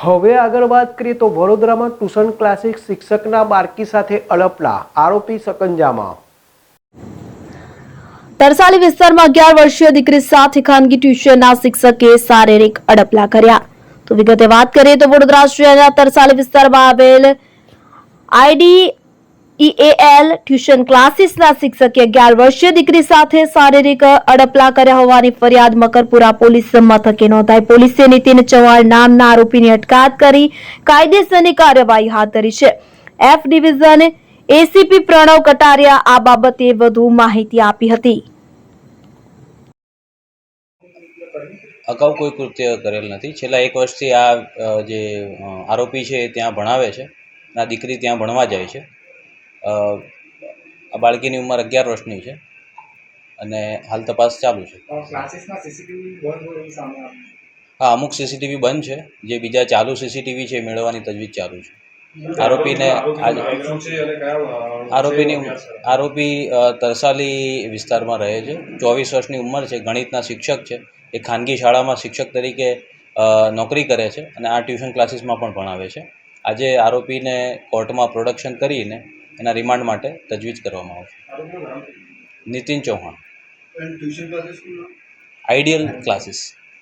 હવે આગળ વાત કરીએ તો વડોદરામાં ટ્યુશન ક્લાસીસ શિક્ષકના બાળકી સાથે અડપલા, આરોપી સકંજામાં। તરસાલી વિસ્તારમાં 11 વર્ષીય દીકરી સાથે ખાનગી ટ્યુશનના શિક્ષકે શારીરિક અડપલા કર્યા। તો વિગતે વાત કરીએ તો વડોદરા શહેરના તરસાલી વિસ્તારમાં આવેલ IDEAL ટ્યુશન ક્લાસીસના શિક્ષકે 11 વર્ષીય દીકરી સાથે શારીરિક અડપલા કર્યા હોવાની ફરિયાદ મકરપુરા પોલીસ મથકે નોંધાઈ। પોલીસે નીતિન ચૌહાણ નામના આરોપીની અટકાયત કરી કાયદેસરની કાર્યવાહી હાથ ધરી છે। F division ACP Pranav Kataria આ બાબતે વધુ માહિતી આપી હતી। અગાઉ કોઈ કૃત્ય કરેલ નથી। છેલ્લા 1 વર્ષથી આ જે આરોપી છે ત્યાં ભણાવે છે, આ દીકરી ત્યાં ભણવા જાય છે। આ બાળકીની ઉંમર 11 વર્ષની છે અને હાલ તપાસ ચાલુ છે। હા, અમુક સીસીટીવી બંધ છે, જે બીજા ચાલુ સીસીટીવી છે મેળવવાની તજવીજ ચાલુ છે। આરોપી તરસાલી વિસ્તારમાં રહે છે, 24 વર્ષની ઉંમર છે, ગણિતના શિક્ષક છે। એ ખાનગી શાળામાં શિક્ષક તરીકે નોકરી કરે છે અને આ ટ્યુશન ક્લાસીસમાં પણ ભણાવે છે। આજે આરોપીને કોર્ટમાં પ્રોડક્શન કરીને એના રિમાન્ડ માટે તજવીજ કરવામાં આવશે। Nitin Chauhan, ideal classes.